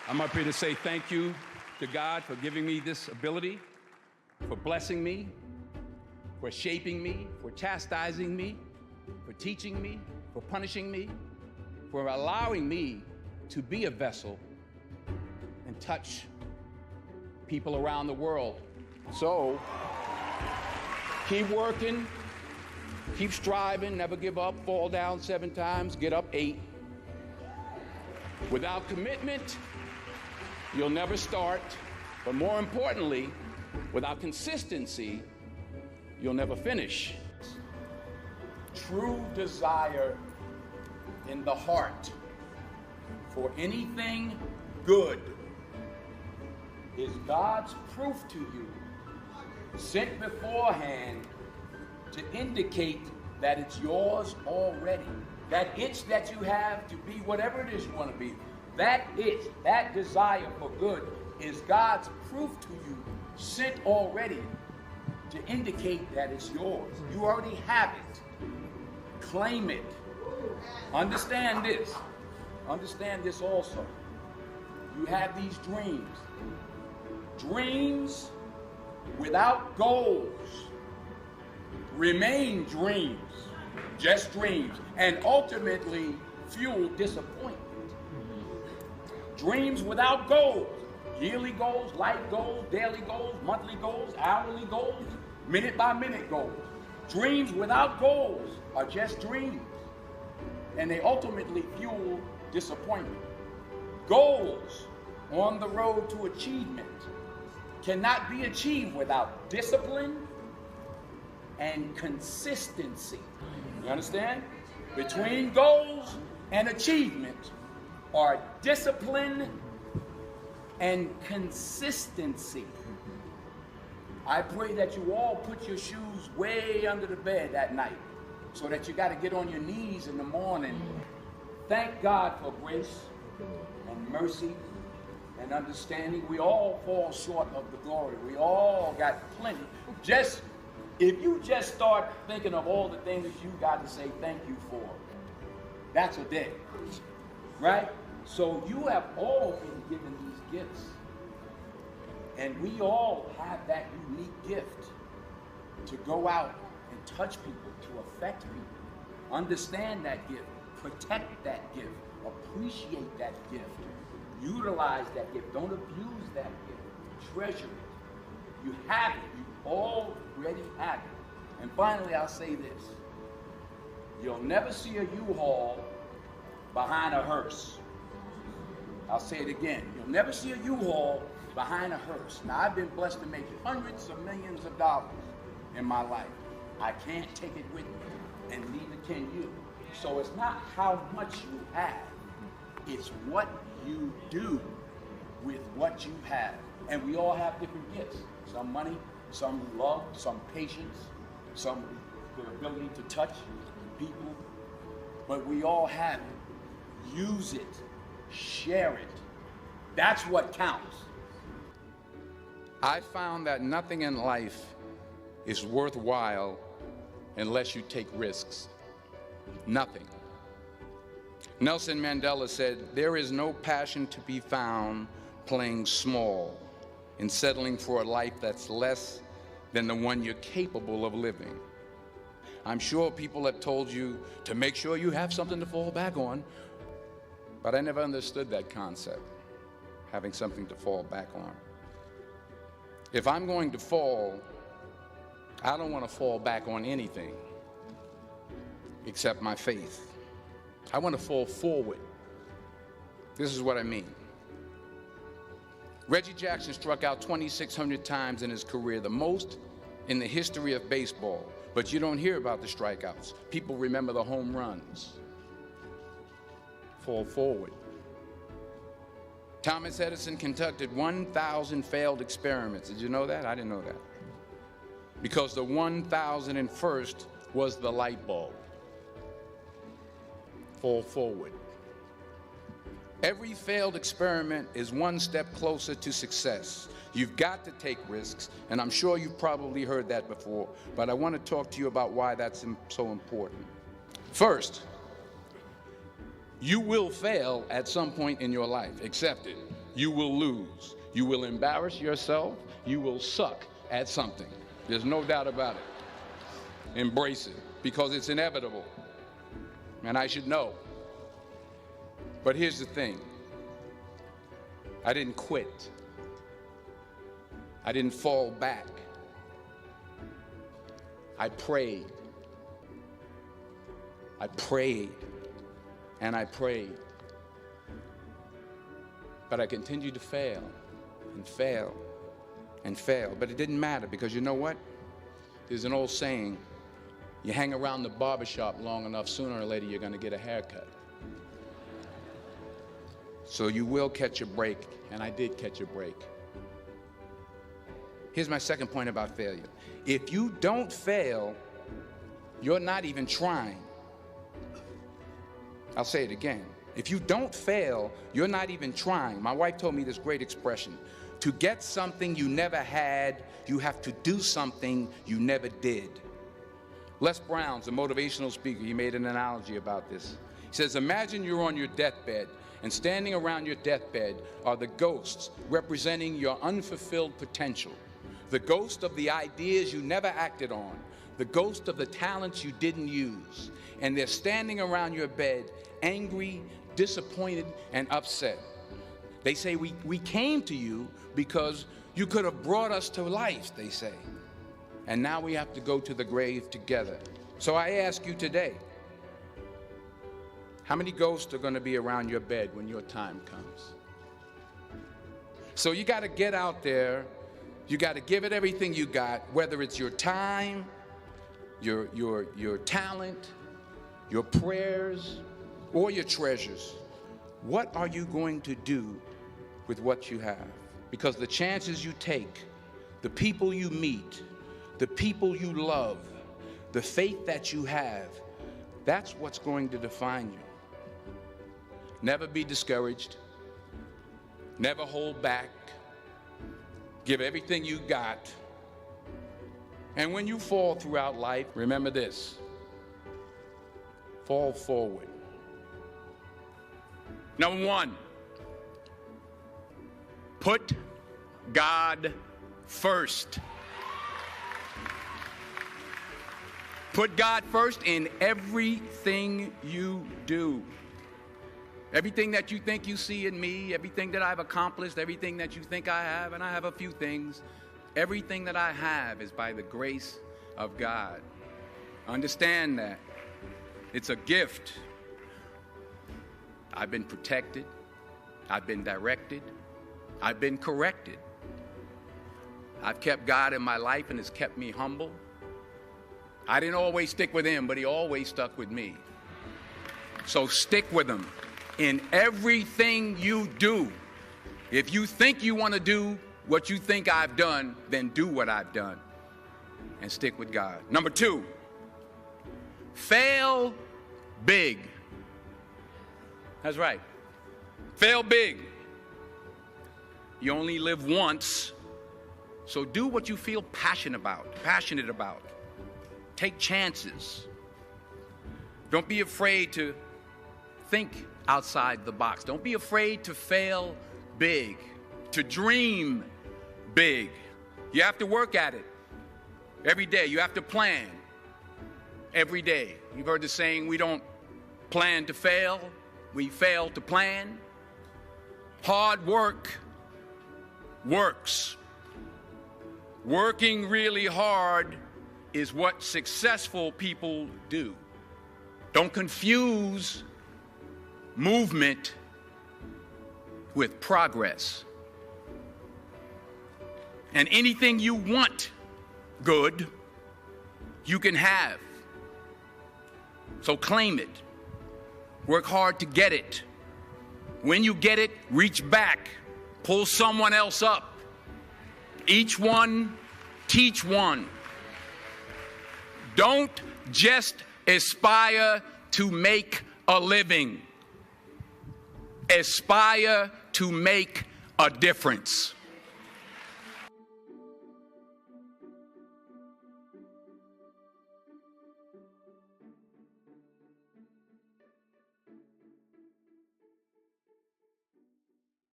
I'm up here to say thank you to God for giving me this ability, for blessing me, for shaping me, for chastising me, for teaching me, for punishing me, for allowing me to be a vessel and touch people around the world. So, keep working, keep striving, never give up, fall down 7 times, get up 8. Without commitment, you'll never start, but more importantly, without consistency, you'll never finish. True desire in the heart for anything good is God's proof to you, sent beforehand to indicate that it's yours already. That itch that you have to be whatever it is you want to be, that itch, that desire for good is God's proof to you, sent already to indicate that it's yours. You already have it. Claim it. Understand this. Understand this also. You have these dreams. Dreams without goals remain dreams, just dreams, and ultimately fuel disappointment. Dreams without goals, yearly goals, life goals, daily goals, monthly goals, hourly goals, minute by minute goals. Dreams without goals are just dreams, and they ultimately fuel disappointment. Goals on the road to achievement cannot be achieved without discipline and consistency. You understand? Between goals and achievement are discipline and consistency. I pray that you all put your shoes way under the bed at night so that you got to get on your knees in the morning. Thank God for grace and mercy and understanding. We all fall short of the glory. We all got plenty. If you just start thinking of all the things you got to say thank you for, that's a day, right? So you have all been given these gifts. And we all have that unique gift to go out and touch people, to affect people. Understand that gift, protect that gift, appreciate that gift, utilize that gift. Don't abuse that gift, treasure it. You have it, you already have it. And finally, I'll say this. You'll never see a U-Haul behind a hearse. I'll say it again. You'll never see a U-Haul behind a hearse. Now, I've been blessed to make hundreds of millions of dollars in my life. I can't take it with me, and neither can you. So it's not how much you have, it's what you do with what you have. And we all have different gifts. Some money, some love, some patience, some the ability to touch people. But we all have it. Use it. Share it. That's what counts. I found that nothing in life is worthwhile unless you take risks. Nothing. Nelson Mandela said, "There is no passion to be found playing small and settling for a life that's less than the one you're capable of living." I'm sure people have told you to make sure you have something to fall back on, but I never understood that concept, having something to fall back on. If I'm going to fall, I don't want to fall back on anything except my faith. I want to fall forward. This is what I mean. Reggie Jackson struck out 2,600 times in his career, the most in the history of baseball. But you don't hear about the strikeouts. People remember the home runs. Fall forward. Thomas Edison conducted 1,000 failed experiments. Did you know that? I didn't know that. Because the 1,001st was the light bulb. Fall forward. Every failed experiment is one step closer to success. You've got to take risks, and I'm sure you've probably heard that before, but I want to talk to you about why that's so important. First, you will fail at some point in your life. Accept it. you will lose. You will embarrass yourself. You will suck at something. There's no doubt about it. Embrace it, because it's inevitable. And I should know. But here's the thing. I didn't quit. I didn't fall back. I prayed. I prayed and I prayed. But I continued to fail and fail and fail. But it didn't matter, because you know what? There's an old saying, you hang around the barbershop long enough, sooner or later you're going to get a haircut. So you will catch a break, and I did catch a break. Here's my second point about failure. If you don't fail, you're not even trying. I'll say it again. If you don't fail, you're not even trying. My wife told me this great expression. To get something you never had, you have to do something you never did. Les Brown's a motivational speaker. He made an analogy about this. He says, imagine you're on your deathbed, and standing around your deathbed are the ghosts representing your unfulfilled potential. The ghost of the ideas you never acted on. The ghost of the talents you didn't use. And they're standing around your bed, angry, disappointed, and upset. They say, we came to you because you could have brought us to life, they say. And now we have to go to the grave together. So I ask you today, how many ghosts are going to be around your bed when your time comes? So you got to get out there. You got to give it everything you got, whether it's your time, your talent, your prayers, or your treasures. What are you going to do with what you have? Because the chances you take, the people you meet, the people you love, the faith that you have, that's what's going to define you. Never be discouraged. Never hold back. Give everything you got. And when you fall throughout life, remember this. Fall forward. Number one, put God first. Put God first in everything you do. Everything that you think you see in me, everything that I've accomplished, everything that you think I have, and I have a few things, everything that I have is by the grace of God. Understand that. It's a gift. I've been protected. I've been directed. I've been corrected. I've kept God in my life, and it's kept me humble. I didn't always stick with him, but he always stuck with me. So stick with him in everything you do. If you think you want to do what you think I've done, then do what I've done and stick with God. Number two, fail big. That's right. Fail big. You only live once, so do what you feel passionate about. Take chances. Don't be afraid to think outside the box. Don't be afraid to fail big, to dream big. You have to work at it every day. You have to plan every day. You've heard the saying, we don't plan to fail, we fail to plan. Hard work works. Working really hard is what successful people do. Don't confuse movement with progress. And anything you want good, you can have. So claim it. Work hard to get it. When you get it, reach back. Pull someone else up. Each one, teach one. Don't just aspire to make a living. Aspire to make a difference.